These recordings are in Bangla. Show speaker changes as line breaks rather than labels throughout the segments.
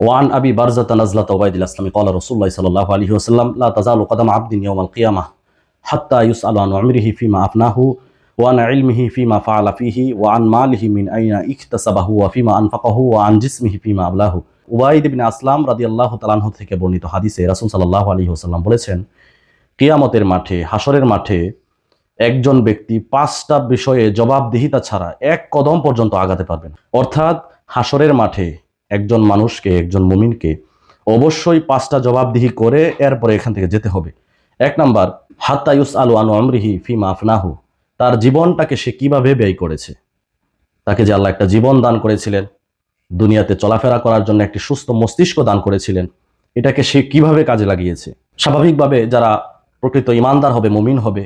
ওয়ান আবি বারজাতা নাজলাতা উবাইদিল আসলামি ক্বালা রাসূলুল্লাহ সাল্লাল্লাহু আলাইহি ওয়াসাল্লাম লা তাযালু কদামা আবদিন ইয়াওমাল কিয়ামাহ হাত্তা ইউসআলু আন উমরিহি ফিমা আফনাহু ওয়া আন ইলমিহি ফিমা ফাআলা ফিহি ওয়া আন মালিহি মিন আইনা ইকতাসাবাহু ওয়া ফিমা আনফাকাহু ওয়া আন জিসমিহি ফিমা আবলাহু। উবাইদ ইবনে আসলাম রাদিয়াল্লাহু তাআলা আনহু থেকে বর্ণিত হাদিসে রাসূল সাল্লাল্লাহু আলাইহি ওয়াসাল্লাম বলেছেন, কিয়ামতের মাঠে, হাসরের মাঠে একজন ব্যক্তি 5টা বিষয়ে জবাবদিহিতা ছাড়া এক কদম পর্যন্ত আগাতে পারবেন। অর্থাৎ হাসরের মাঠে একজন মানুষকে, একজন মুমিনকে অবশ্যই 5টা জবাবদিহি করে এরপরে এখান থেকে যেতে হবে। 1 নাম্বার, হাত্তা ইউসআলু আন উমরিহি ফিমা আফনাহু, তার জীবনটাকে সে কিভাবে ব্যয় করেছে। তাকে যে আল্লাহ একটা জীবন দান করেছিলেন, দুনিয়াতে চলাফেরা করার জন্য একটি সুস্থ মস্তিষ্ক দান করেছিলেন, এটাকে সে কিভাবে কাজে লাগিয়েছে। স্বাভাবিকভাবে যারা প্রকৃত ইমানদার হবে, মুমিন হবে,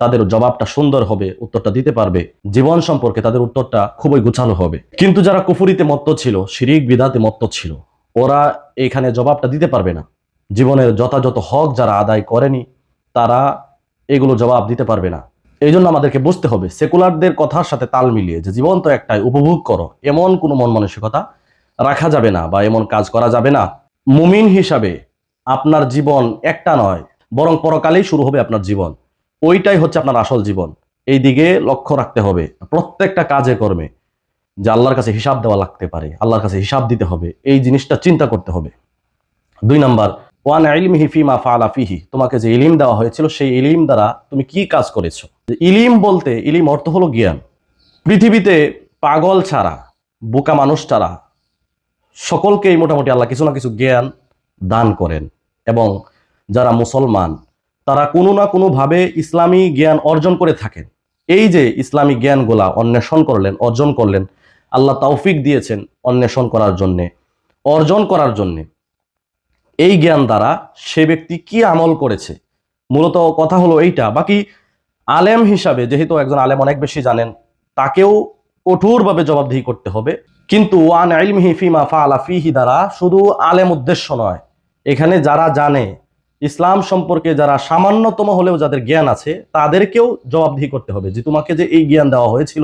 তাদের জবাবটা সুন্দর হবে, উত্তরটা দিতে পারবে। জীবন সম্পর্কে তাদের উত্তরটা খুবই গুছালো হবে। কিন্তু যারা কুফরিতে মত্ত ছিল, শিরিক বিদাতে মত্ত ছিল, ওরা এইখানে জবাবটা দিতে পারবে না। জীবনের যথাযথ হক যারা আদায় করেনি, তারা এগুলো জবাব দিতে পারবে না। এই জন্য আমাদেরকে বুঝতে হবে, সেকুলারদের কথার সাথে তাল মিলিয়ে যে জীবন তো একটাই, উপভোগ করো, এমন কোনো মন মানসিকতা রাখা যাবে না বা এমন কাজ করা যাবে না। মুমিন হিসাবে আপনার জীবন একটা নয়, বরং পরকালেই শুরু হবে আপনার জীবন। ওইটাই হচ্ছে আপনার আসল জীবন। এই দিকে লক্ষ্য রাখতে হবে প্রত্যেকটা কাজে কর্মে, যে আল্লাহর কাছে হিসাব দেওয়া লাগতে পারে, আল্লাহর কাছে হিসাব দিতে হবে, এই জিনিসটা চিন্তা করতে হবে। 2 নাম্বার, ওয়ান ইলমিহি ফিমা ফাআলা ফিহি, তোমাকে যে ইলিম দেওয়া হয়েছিল সেই ইলিম দ্বারা তুমি কি কাজ করেছো। ইলিম বলতে, ইলিম অর্থ হলো জ্ঞান। পৃথিবীতে পাগল ছাড়া, বোকা মানুষ ছাড়া সকলকেই মোটামুটি আল্লাহ কিছু না কিছু জ্ঞান দান করেন। এবং যারা মুসলমান, তারা কোনো না কোনোভাবে ইসলামী জ্ঞান অর্জন করে থাকেন। এই যে ইসলামী জ্ঞানগুলা অন্বেষণ করলেন, অর্জন করলেন, আল্লাহ তৌফিক দিয়েছেন অন্বেষণ করার জন্যে, অর্জন করার জন্যে। এই জ্ঞান দ্বারা সে ব্যক্তি কি আমল করেছে, মূলত কথা হলো এইটা। বাকি আলেম হিসাবে, যেহেতু একজন আলেম অনেক বেশি জানেন, তাকেও কঠোরভাবে জবাবদিহি করতে হবে। কিন্তু ওয়ান ইলমিহি ফিমা ফাআলা ফিহি দ্বারা শুধু আলেম উদ্দেশ্য নয়, এখানে যারা জানে ইসলাম সম্পর্কে, যারা সামান্যতম হলেও যাদের জ্ঞান আছে, তাদেরকেও জবাবদিহি করতে হবে যে তোমাকে যে এই জ্ঞান দেওয়া হয়েছিল,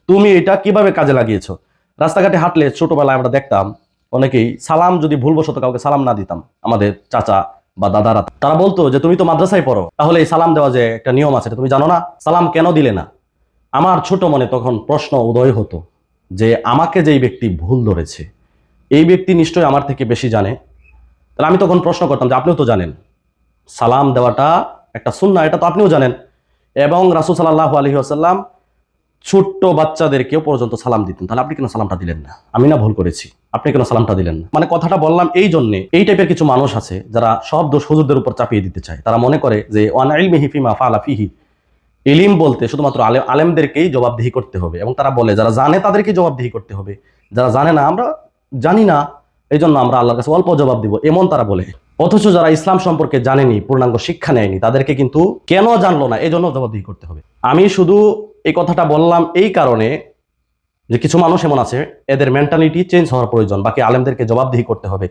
তুমি এটা কিভাবে কাজে লাগিয়েছো। রাস্তাঘাটে হাঁটলে ছোটবেলায় আমরা দেখতাম অনেকেই সালাম, যদি ভুলবশত কাউকে সালাম না দিতাম, আমাদের চাচা বা দাদারা, তারা বলতো যে তুমি তো মাদ্রাসায় পড়ো, তাহলে এই সালাম দেওয়া যে একটা নিয়ম আছে তুমি জানো না, সালাম কেন দিলে না। আমার ছোট মনে তখন প্রশ্ন উদয় হতো যে আমাকে যেই ব্যক্তি ভুল ধরেছে, এই ব্যক্তি নিশ্চয়ই আমার থেকে বেশি জানে। তাহলে আমি তখন প্রশ্ন করতাম যে আপনিও তো জানেন সালাম দেওয়াটা একটা সুন্নাহ, এটা তো আপনিও জানেন। এবং রাসূল সাল্লাল্লাহু আলাইহি ওয়াসাল্লাম ছোট্ট বাচ্চাদেরকেও পর্যন্ত সালাম দিতেন, তাহলে আপনি কেন সালামটা দিলেন না। আমি না ভুল করেছি, আপনি কেন সালামটা দিলেন না। মানে কথাটা বললাম এই জন্যে, এই টাইপের কিছু মানুষ আছে যারা সব দোষ হুজুরদের উপর চাপিয়ে দিতে চায়। তারা মনে করে যে ওয়ান ইলমিহি ফিমা ফাআলা ফিহি, ইলিম বলতে শুধুমাত্র আলেমদেরকেই জবাবদিহি করতে হবে। এবং তারা বলে যারা জানে তাদেরকে জবাবদিহি করতে হবে, যারা জানে না, আমরা জানি না, এই জন্য আমরা আল্লাহর কাছে অল্প জবাব দিব, এমন তারা বলে। অথচ যারা ইসলাম সম্পর্কে জানেনি, পূর্ণাঙ্গ শিক্ষা নেয়নি, তাদেরকে কিন্তু কেন জানলো না এই জন্য জবাবদিহি করতে হবে। আমি শুধু এই কথাটা বললাম এই কারণে যে কিছু মানুষ এমন আছে, এদের মেন্টালিটি চেঞ্জ হওয়ার প্রয়োজন। বাকি আলেমদেরকে জবাবদিহি করতে হবে,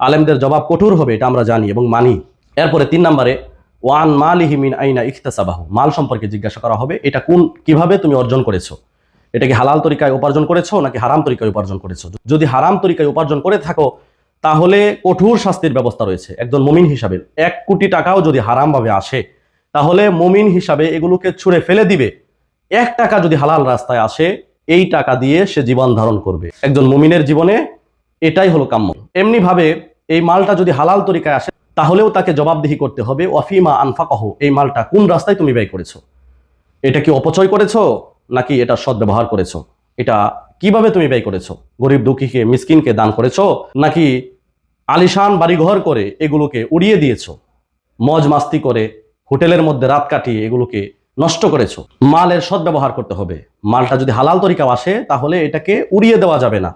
আলেমদের জবাব কঠোর হবে, এটা আমরা জানি এবং মানি। এরপরে 3 নম্বরে, ওয়ান মালিহি মিন আইনা ইকতাসাবাহু, মাল সম্পর্কে জিজ্ঞাসা করা হবে, এটা কিভাবে তুমি অর্জন করেছো। এটা কি হালাল তরিকায় উপার্জন করেছো নাকি হারাম তরিকায় উপার্জন করেছো। যদি হারাম তরিকায় উপার্জন করে থাকো, তাহলে কঠোর শাস্তির ব্যবস্থা রয়েছে। একজন মুমিন হিসাবে 1 কোটি টাকাও যদি হারামভাবে আসে, তাহলে মুমিন হিসাবে এগুলোকে ছুঁড়ে ফেলে দিবে। 1 টাকা যদি হালাল রাস্তায় আসে, এই টাকা দিয়ে সে জীবন ধারণ করবে। একজন মুমিনের জীবনে এটাই হলো কাম্য। এমনি ভাবে এই মালটা যদি হালাল তরিকায় আসে, তাহলেও তাকে জবাবদিহি করতে হবে ওয়াফিমা আনফাকাহু, এই মালটা কোন রাস্তায় তুমি ব্যয় করেছো। এটা কি অপচয় করেছো নাকি এটা সদ্ব্যবহার করেছো। এটা কিভাবে তুমি ব্যয় করেছো, গরিব দুঃখীকে, মিসকিনকে দান করেছো, নাকি আলিশান বাড়িঘর করে এগুলোকে উড়িয়ে দিয়েছো, মজ মাস্তি করে হোটেলের মধ্যে রাত কাটিয়ে এগুলোকে নষ্ট করেছো। মালের সদ্ব্যবহার করতে হবে। মালটা যদি হালাল তরিকাও আসে, তাহলে এটাকে উড়িয়ে দেওয়া যাবে না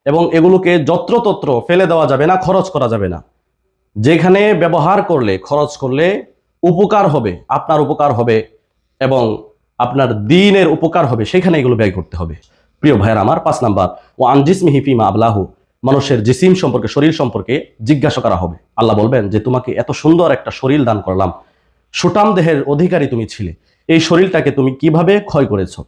এবং এগুলোকে যত্রতত্র ফেলে দেওয়া যাবে না, খরচ করা যাবে না। যেখানে ব্যবহার করলে, খরচ করলে উপকার হবে, আপনার উপকার হবে এবং আপনার দ্বীনের উপকার হবে, সেখানে এগুলো ব্যয় করতে হবে। প্রিয় ভাইয়ের আমার, 5 নাম্বার, ও আনজিসমিহি ফিমা আবলাহু, মানুষের জিসিম সম্পর্কে, শরীর সম্পর্কে জিজ্ঞাসা করা হবে। আল্লাহ বলবেন যে তোমাকে এত সুন্দর একটা শরীর দান করলাম, সুটাম দেহের অধিকারী তুমি ছিলে, এই শরীরটাকে তুমি কিভাবে ক্ষয় করেছো।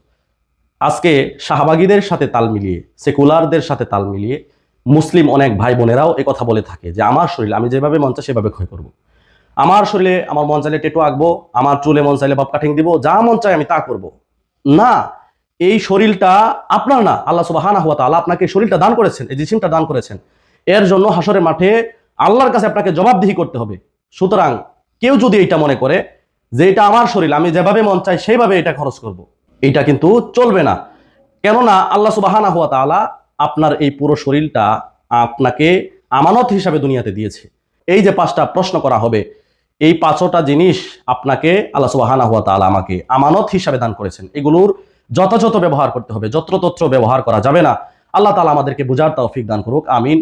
আজকে শাহবাগীদের সাথে তাল মিলিয়ে, সেকুলারদের সাথে তাল মিলিয়ে মুসলিম অনেক ভাই বোনেরাও এই কথা বলে থাকে যে আমার শরীর আমি যেভাবে মন চাই সেভাবে ক্ষয় করব। আমার শরীরে আমার মন চাইলে টেটু আঁকবো, আমার চুলে মন চাইলে বব কাটিং দিব, যা মন চাই আমি তা করব। না, এই শরীরটা আপনার না, আল্লাহ সুবহানাহু ওয়া তাআলা আপনাকে শরীরটা দান করেছেন, এই জিসিমটা দান করেছেন। এর জন্য হাসরের মাঠে আল্লাহর কাছে আপনাকে জবাবদিহি করতে হবে। সুতরাং কেউ যদি এটা মনে করে যে এটা আমার শরীর, আমি যেভাবে মন চাই সেইভাবে এটা খরচ করব, এটা কিন্তু চলবে না। কেননা আল্লাহ সুবহানাহু ওয়া তাআলা আপনার এই পুরো শরীরটা আপনাকে আমানত হিসাবে দুনিয়াতে দিয়েছে। এই যে 5টা প্রশ্ন করা হবে, এই 5টা জিনিস আপনাকে আল্লাহ সুবহানাহু ওয়া তাআলা আমাকে আমানত হিসাবে দান করেছেন। এগুলোর যথাযথ ব্যবহার করতে হবে, যত্রতত্র ব্যবহার করা যাবে না। আল্লাহ তাআলা আমাদেরকে বুঝার তৌফিক দান করুক, আমিন।